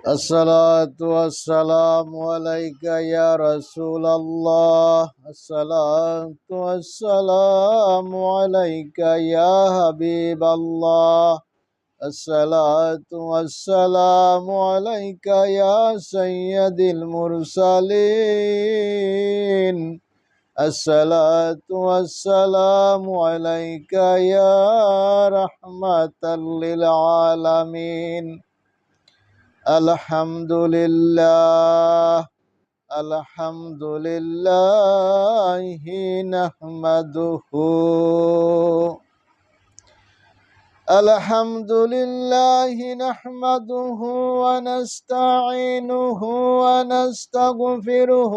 الصلاة والسلام عليك يا رسول الله. الصلاة والسلام عليك يا حبيب الله. الصلاة والسلام عليك يا سيد المرسلين. الصلاة والسلام عليك يا رحمة للعالمين. الحمد لله الحمد لله نحمده الحمد لله نحمده ونستعينه ونستغفره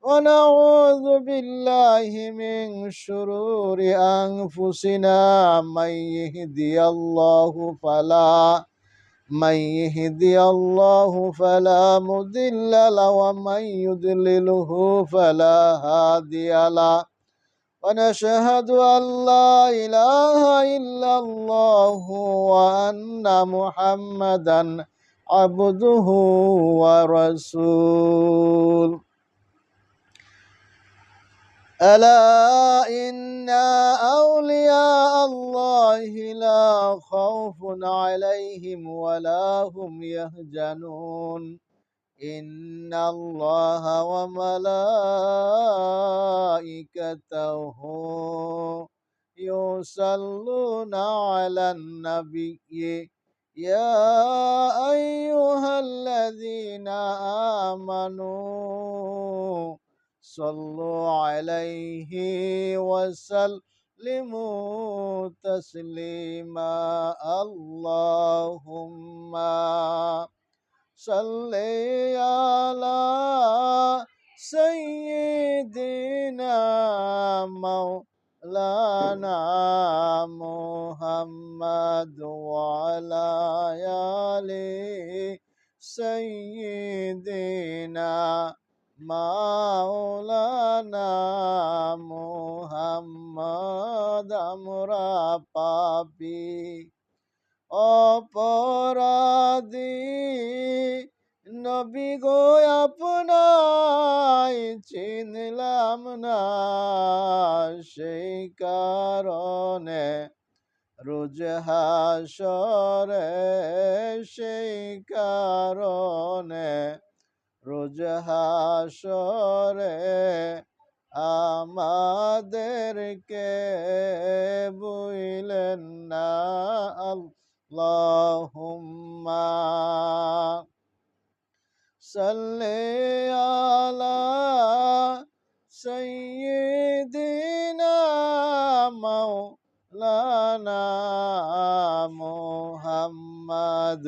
ونعوذ بالله من شرور أنفسنا. من يهدي الله فلا مضل له ومن يضلله فلا هادي له. ونشهد أن لا إله إلا الله وأن محمدا عبده ورسوله. ألا إن أولياء الله لا خوف عليهم ولا هم يحزنون. إن الله وملائكته يصلون على النبي يا أيها الذين آمنوا صلوا عليه وسلموا تسليما. اللهم صل على سيدنا مولانا محمد وعلى آل سيدنا মাওলানা মুহাম্মদ আমরা পাপী অপরাধী নবী গো আপনায় চিনলাম না, সেই কারণে রোজ হাসরে সেই কারণে রোজ হাসরে আমাদেরকে বুইলেন না। আল্লাহুম্মা সাল্লি আলা সাইয়্যিদিনা মাওলানা মুহাম্মদ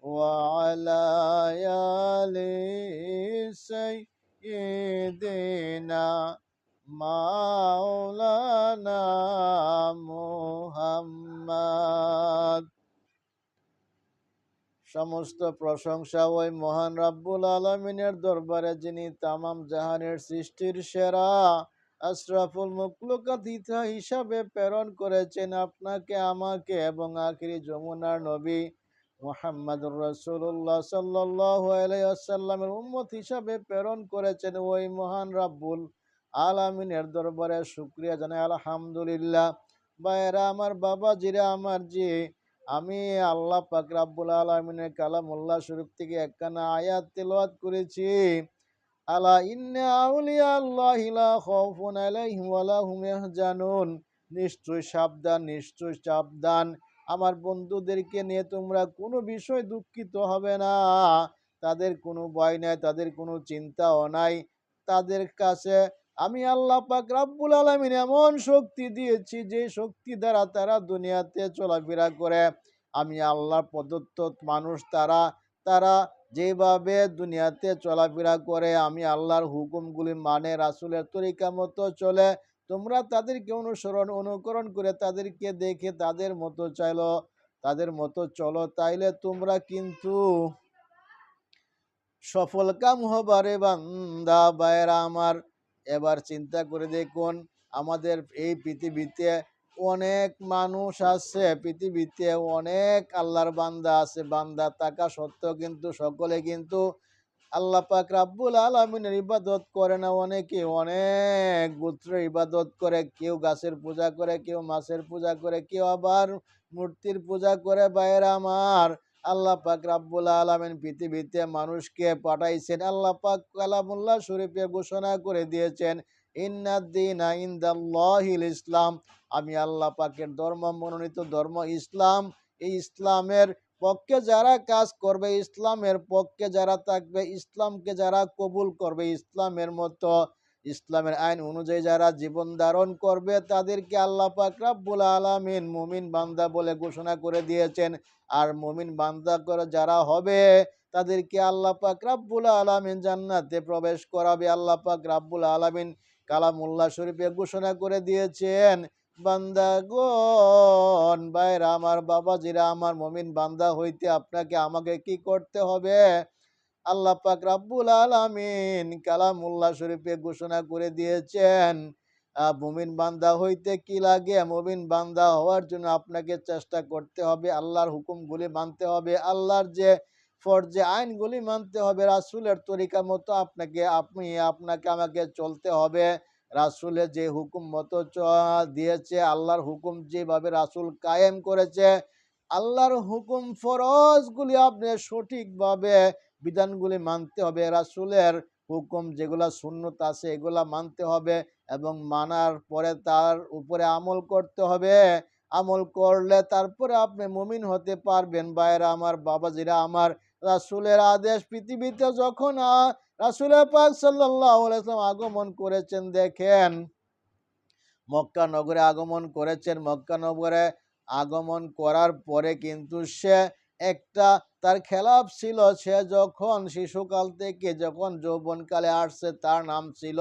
وعلى آل سيدنا مولانا মুহাম্মদ। সমস্ত প্রশংসা ওই মহান রাব্বুল আলামিনের দরবারে, যিনি তামাম জাহানের সৃষ্টির সেরা আশরাফুল মাখলুকাত হিসাবে প্রেরণ করেছেন আপনাকে, আমাকে এবং আখিরি যমুনার নবী মুহাম্মদুর রাসূলুল্লাহ সাল্লাল্লাহু আলাইহি ওয়াসাল্লামের উম্মত হিসাবে প্রেরণ করেছেন। ওই মহান রাব্বুল আলামিনের দরবারে শুকরিয়া জানাই আলহামদুলিল্লাহ। ভাইরা আমার, বাবাজিরা আমার, জি আমি আল্লাহ পাক রাব্বুল আলামিনের কালামুল্লাহ শরীফ থেকে একখানা আয়াত তেলাওয়াত করেছি। আলা ইন্না আউলিয়া আল্লাহি লা খাউফুন আলাইহিম ওয়া লা হুম ইয়াহজানুন। নিশ্চয় সাবধান, নিশ্চয় সাবধান, আমার বন্ধুদেরকে নিয়ে তোমরা কোনো বিষয় দুঃখিত হবে না। তাদের কোনো ভয় নাই, তাদের কোনো চিন্তাও নাই। তাদের কাছে আমি আল্লাহ পাক রাব্বুল আলামিন এমন শক্তি দিয়েছি, যে শক্তি দ্বারা তারা দুনিয়াতে চলাফেরা করে। আমি আল্লাহর প্রদত্ত মানুষ, তারা যেভাবে দুনিয়াতে চলাফেরা করে, আমি আল্লাহর হুকুমগুলি মানে, রাসূলের তরিকা মতো চলে। তোমরা তাদেরকে অনুকরণ করে, তাদেরকে দেখে তাদের মতো চলো, তাইলে তোমরা কিন্তু সফল কাম হবারে বান্দা। ভাইরা আমার, এবার চিন্তা করে দেখুন, আমাদের এই পৃথিবীতে অনেক মানুষ আছে পৃথিবীতে, অনেক আল্লাহর বান্দা আছে, বান্দা থাকা সত্ত্বেও কিন্তু সকলে কিন্তু আল্লাহ পাক রাব্বুল আলামিনের ইবাদত করে না। অনেকে অনেক গোত্রের ইবাদত করে, কেউ গাছের পূজা করে, কেউ মাছের পূজা করে, কেউ আবার মূর্তির পূজা করে। ভাইয়েরা আমার, আল্লাহ পাক রাব্বুল আলামিন পৃথিবীতে মানুষকে পাঠাইছেন। আল্লাহ পাক কালামুল্লাহ শরীফে ঘোষণা করে দিয়েছেন, ইন্নাদ-দীনা ইনদাল্লাহিল ইসলাম। আমি আল্লাহ পাকের ধর্ম, মনোনীত ধর্ম ইসলাম। এই ইসলামের পক্ষে যারা কাজ করবে, ইসলামের পক্ষে যারা থাকবে, ইসলামকে যারা কবুল করবে, ইসলামের মতো ইসলামের আইন অনুযায়ী যারা জীবন ধারণ করবে, তাদেরকে আল্লাহ পাক রাব্বুল আলামিন মুমিন বান্দা বলে ঘোষণা করে দিয়েছেন। আর মুমিন বান্দা করে যারা হবে, তাদেরকে আল্লাহ পাক রাব্বুল আলামিন জান্নাতে প্রবেশ করাবে। আল্লাহ পাক রাব্বুল আলামিন কালামুল্লাহ শরীফে ঘোষণা করে দিয়েছেন, বান্দাগণ, ভাইরা আমার, বাবাজিরা আমার, মুমিন বান্দা হইতে আপনাকে আমাকে কি করতে হবে? আল্লাহ পাক রাব্বুল আলামিন কালামুল্লাহ শরীফে ঘোষণা করে দিয়েছেন, মুমিন বান্দা হইতে কি লাগে? মুমিন বান্দা হওয়ার জন্য আপনাকে চেষ্টা করতে হবে, আল্লাহর হুকুমগুলি মানতে হবে, আল্লাহর যে ফরজে আইনগুলি মানতে হবে, রাসূলের তরিকা মতো আপনাকে আমাকে চলতে হবে। রাসূলের যে হুকুম মতো দিয়েছে, আল্লাহর হুকুম যেভাবে রাসূল কায়েম করেছে, আল্লাহর হুকুম ফরজগুলি আপনি সঠিকভাবে বিধানগুলি মানতে হবে। রাসূলের হুকুম যেগুলা সুন্নত আছে এগুলা মানতে হবে এবং মানার পরে তার উপরে আমল করতে হবে। আমল করলে তারপরে আপনি মুমিন হতে পারবেন। ভাইয়েরা আমার, বাবাজিরা আমার, রাসূলের আদেশ পৃথিবীতে যখন রাসূল পাক সাল্লাল্লাহু আলাইহি ওয়াসাল্লাম আগমন করেছেন, দেখেন মক্কা নগরে আগমন করেছেন। মক্কা নগরে আগমন করার পরে কিন্তু সে একটা তার খেলাপ ছিল। সে যখন শিশুকাল থেকে যখন যৌবনকালে আসছে, তার নাম ছিল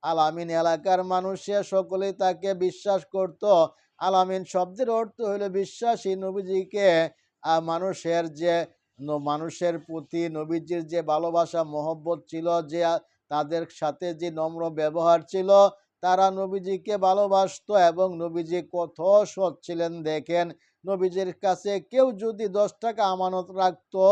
আলামিন। এলাকার মানুষে সকলেই তাকে বিশ্বাস করত। আলামিন শব্দের অর্থ হলো বিশ্বাসী। নবীজিকে মানুষের প্রতি নবীজির যে ভালোবাসা মহব্বত ছিল, যে তাদের সাথে যে নম্র ব্যবহার ছিল, তারা নবীজিকে ভালোবাসতো এবং নবীজি কত সৎ ছিলেন। দেখেন, নবীজির কাছে কেউ যদি 10 টাকা আমানত রাখতো,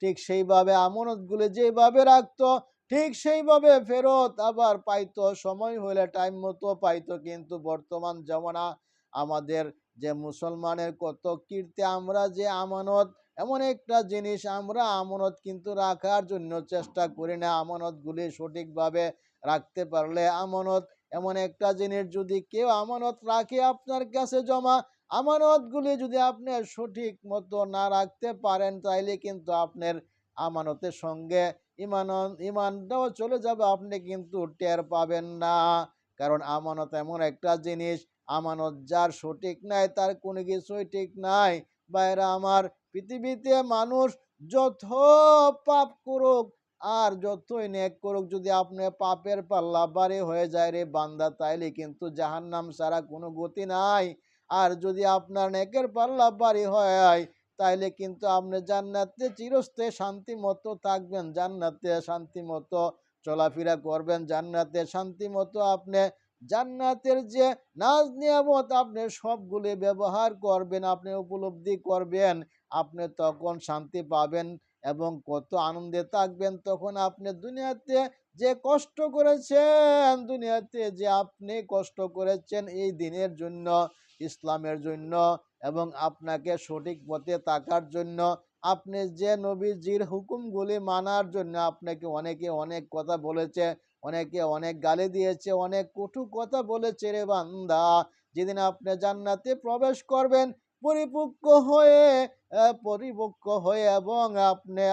ঠিক সেইভাবে আমানতগুলি যেভাবে রাখতো, ঠিক সেইভাবে ফেরত আবার পাইতো, সময় হলে টাইম মতো পাইতো। কিন্তু বর্তমান জামানা আমাদের যে মুসলমানের কত কীর্তি, আমরা যে আমানত এমন একটা জিনিস, আমরা আমানত কিন্তু রাখার জন্য চেষ্টা করি না। আমানতগুলি সঠিকভাবে রাখতে পারলে, আমানত এমন একটা জিনিস, যদি কেউ আমানত রাখে আপনার কাছে জমা, আমানতগুলি যদি আপনি সঠিক মতো না রাখতে পারেন, তাইলে কিন্তু আপনার আমানতের সঙ্গে ইমানটাও চলে যাবে, আপনি কিন্তু টের পাবেন না। কারণ আমানত এমন একটা জিনিস, আমানত যার সঠিক নাই তার কোনো কিছুই ঠিক নাই। ভাইরা আমার, পৃথিবীতে মানুষ যত পাপ করুক আর যতই নেক করুক, যদি আপনি পাপের পাল্লা ভারী হয়ে যায় রে বান্দা, তাইলে কিন্তু জাহান্নাম ছাড়া কোনো গতি নাই। আর যদি আপনার নেকের পাল্লা ভারী হয়, তাইলে কিন্তু আপনি জান্নাতে চিরস্থায়ী শান্তি মতো থাকবেন, জান্নাতে শান্তি মতো চলাফেরা করবেন, জান্নাতে শান্তি মতো আপনি জান্নাতের যে নাজ নিয়ামত আপনি সবগুলি ব্যবহার করবেন, আপনি উপলব্ধি করবেন, আপনি তখন শান্তি পাবেন এবং কত আনন্দে থাকবেন। তখন আপনি দুনিয়াতে যে কষ্ট করেছেন, দুনিয়াতে যে আপনি কষ্ট করেছেন এই দিনের জন্য, ইসলামের জন্য এবং আপনাকে সঠিক পথে থাকার জন্য, আপনি যে নবীজির হুকুমগুলি মানার জন্য, আপনাকে অনেকে অনেক কথা বলেছে, অনেকে অনেক গালি দিয়েছে, অনেক কটু কথা বলেছে রে বান্দা, যেদিন আপনি জান্নাতে প্রবেশ করবেন পরিপক্ক হয়ে এবং আপনি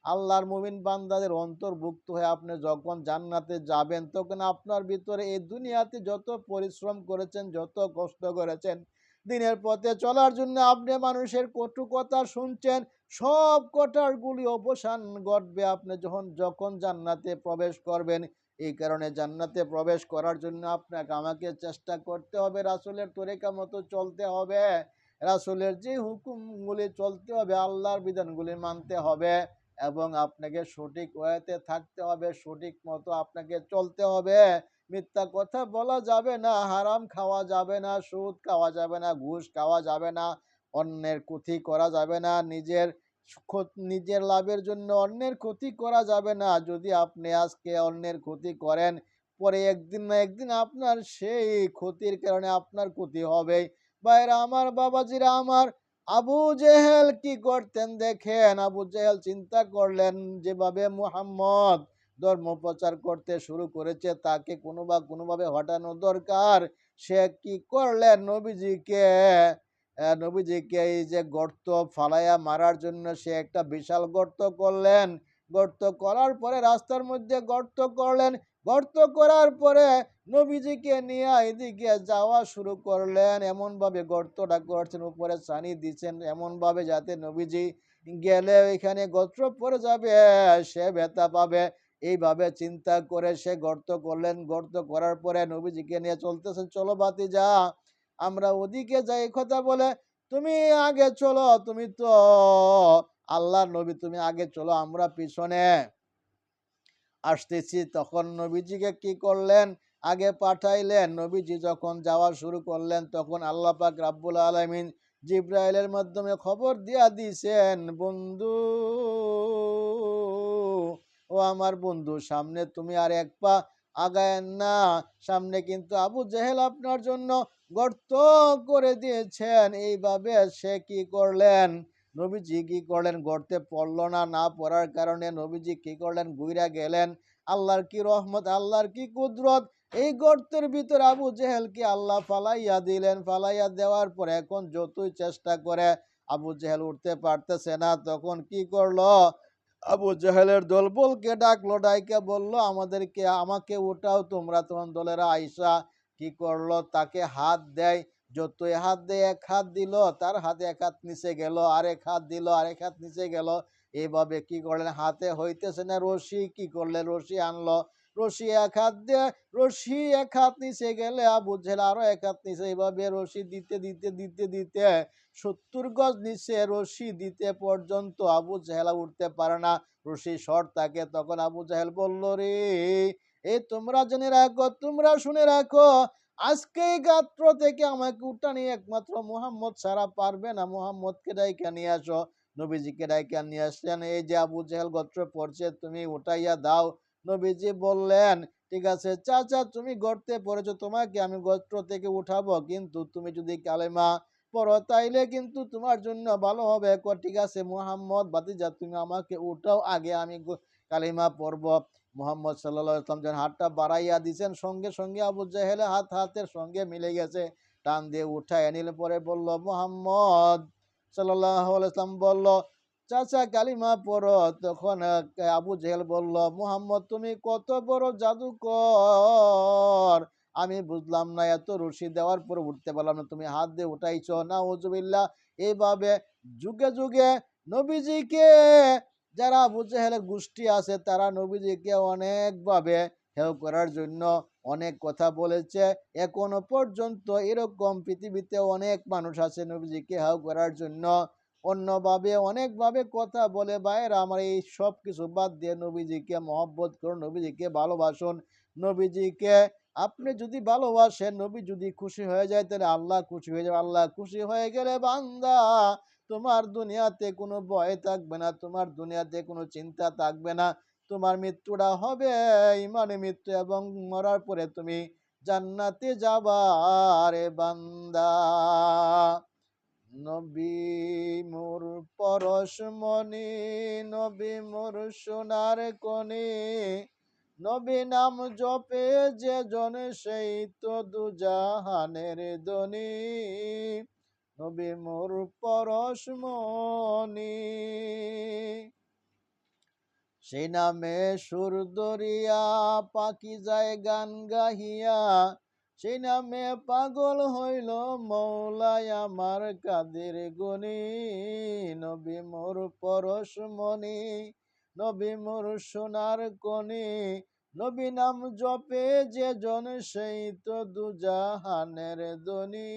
আল্লাহর মুমিন বান্দাদের অন্তর্ভুক্ত হয়ে আপনি যখন জান্নাতে যাবেন, তখন আপনার ভিতরে এই দুনিয়াতে যত পরিশ্রম করেছেন, যত কষ্ট করেছেন দিনের পথে চলার জন্য, আপনি মানুষের কটু কথা শুনছেন, সব কথাগুলি অবসান ঘটবে আপনি যখন জান্নাতে প্রবেশ করবেন। এই কারণে জান্নাতে প্রবেশ করার জন্য আপনাকে আমাকে চেষ্টা করতে হবে, রাসূলের তরিকা মতো চলতে হবে, রাসূলের যে হুকুমগুলি চলতে হবে, আল্লাহর বিধানগুলি মানতে হবে এবং আপনাকে সঠিক ওয়েতে থাকতে হবে, সঠিক মতো আপনাকে চলতে হবে। মিথ্যা কথা বলা যাবে না, হারাম খাওয়া যাবে না, সুদ খাওয়া যাবে না, ঘুষ খাওয়া যাবে না, অন্যের ক্ষতি করা যাবে না, নিজের লাভের জন্য অন্যের ক্ষতি করা যাবে না। যদি আপনি আজকে অন্যের ক্ষতি করেন, পরে একদিন না একদিন আপনার সেই ক্ষতির কারণে আপনার ক্ষতি হবে। ভাইরা আমার, বাবাজিরা আমার, আবু জেহেল কি করতেন দেখেন। আবু জেহেল চিন্তা করলেন, যেভাবে মুহাম্মদ ধর্ম প্রচার করতে শুরু করেছে তাকে কোনোভাবে হটানো দরকার। সে কি করলেন, নবীজিকে এই যে গর্ত ফালাইয়া মারার জন্য সে একটা বিশাল গর্ত করলেন। গর্ত করার পরে রাস্তার মধ্যে গর্ত করলেন। গর্ত করার পরে নবীজিকে নিয়ে এদিকে যাওয়া শুরু করলেন। এমনভাবে গর্তটা করছেন, উপরে ছানি দিচ্ছেন এমনভাবে যাতে নবীজি গেলে এখানে গর্ত পড়ে যাবে, সে ব্যথা পাবে। এইভাবে চিন্তা করে সে গর্ত করলেন। গর্ত করার পরে নবীজিকে নিয়ে চলতেছেন, চলো ভাতিজা আমরা ওদিকে যাই। কথা বলে, তুমি আগে চলো, তুমি তো আল্লাহর নবী, তুমি আগে চলো, আমরা পিছনে আসতেছি। তখন নবীজিকে কি করলেন, আগে পাঠাইলেন। নবীজি যখন যাওয়া শুরু করলেন তখন আল্লাহ পাক রাব্বুল আলামিন জিব্রাইলের মাধ্যমে খবর দিয়া দিয়েছেন, বন্ধু, ও আমার বন্ধু, সামনে তুমি আর এক পা আগায়েন না, সামনে কিন্তু আবু জেহেল আপনার জন্য গর্ত করে দিয়েছেন। এইভাবে সে কি করলেন, নবীজি কি করলেন, গর্তে পড়ল না। না পড়ার কারণে নবীজি কি করলেন, ঘুইরা গেলেন। আল্লাহর কি রহমত, আল্লাহর কি কুদরত, এই গর্তের ভিতর আবু জেহেলকে আল্লাহ ফালাইয়া দিলেন। ফালাইয়া দেওয়ার পর এখন যতই চেষ্টা করে আবু জেহেল উঠতে পারতেছে না। তখন কি করলো, আবু জেহেলের দলবলকে ডাকলো, ডাইকা বললো, আমাকে উঠাও তোমরা। তোমার দলেরা আইসা কি করলো, তাকে হাত দেয়। যতই হাত দেয়, এক হাত দিল তার হাতে, এক হাত নিচে গেল, আরেক হাত দিল, আরেক হাত নিচে গেল। এইভাবে কি করলেন, হাতে হইতেছে না, রশি কি করলেন, রশি আনলো। রশি এক হাত দিয়ে, রশি এক হাত নিচে গেলে আবু জেহেল আরো এক হাত নিচে। এইভাবে রশি দিতে দিতে দিতে দিতে 70 গজ নিচে রশি দিতে পর্যন্ত আবু জেহেল উঠতে পারে না, রশি শর্ট থাকে। তখন আবু জেহেল বলল, রে এই তোমরা জেনে রাখো, তোমরা শুনে রাখো, আজকে এই গাত্র থেকে আমাকে উঠানি একমাত্র মুহাম্মদ ছাড়া পারবে না। মুহাম্মদকে ডাইকা নিয়ে আসো। নবীজিকে ডাইকা নিয়ে আসলেন। এই যে আবু জেহেল গর্ত পড়ছে, তুমি উঠাইয়া দাও। নবীজি বললেন, ঠিক আছে চাচা, তুমি গর্তে পড়েছো, তোমাকে আমি গর্ত থেকে উঠাবো, কিন্তু তুমি যদি কালেমা পড়ো তাইলে কিন্তু তোমার জন্য ভালো হবে। ঠিক আছে মুহাম্মদ ভাতিজা, তুমি আমাকে উঠাও, আগে আমি কালিমা পড়ব। মুহাম্মদ সাল্লাল্লাহু আলাইহি ওয়াসাল্লাম যখন হাতটা বাড়াইয়া দিয়েছেন, সঙ্গে সঙ্গে আবু জেহেলের হাত হাতের সঙ্গে মিলে গেছে। টান দিয়ে উঠায় নিলে পরে বলল, মুহাম্মদ সাল্লাল্লাহু আলাইহি ওয়াসাল্লাম বলল, চাচা কালিমা পড়ো। তখন আবু জেহেল বলল, মুহাম্মদ তুমি কত বড় জাদুকর, আমি বুঝলাম না, এত রশি দেওয়ার পর উঠতে পারলাম না, তুমি হাত দিয়ে উঠাইছো। নাউজুবিল্লাহ। এইভাবে যুগে যুগে নবীজিকে, যারা আবু জেহেলের গোষ্ঠী আছে তারা নবীজিকে অনেকভাবে হেয় করার জন্য অনেক কথা বলেছে। এখনো পর্যন্ত এরকম পৃথিবীতে অনেক মানুষ আছে নবীজিকে হেয় করার জন্য অন্যভাবে অনেকভাবে কথা বলে। ভাইয়েরা আমার, এই সব কিছু বাদ দিয়ে নবীজিকে মহব্বত করুন, নবীজিকে ভালোবাসুন। নবীজিকে আপনি যদি ভালোবাসেন, নবী যদি খুশি হয়ে যায়, তাহলে আল্লাহ খুশি হয়ে যাবে। আল্লাহ খুশি হয়ে গেলে বান্দা, তোমার দুনিয়াতে কোনো ভয় থাকবে না, তোমার দুনিয়াতে কোনো চিন্তা থাকবে না। তোমার মৃত্যুটা হবে ইমানে মৃত্যু, এবং মরার পরে তুমি জান্নাতে যাবা রে বান্দা। নবী মোর পরশমণি, নবী মোর সোনার কণি, নবী নাম জপে যে জন সেই তো দুজাহানের ধনী, নবী মোর পরশমণি। সেই নামে সুর দরিয়া পাখি যায় গান গাহিয়া, সেই নামে পাগল হইল মৌলাই আমার কাদের গনি, নবী মোর পরশমণি, নবী মোর সোনার কনি, নবী নাম জপে যে জন সেই তো দুজাহানের ধনী।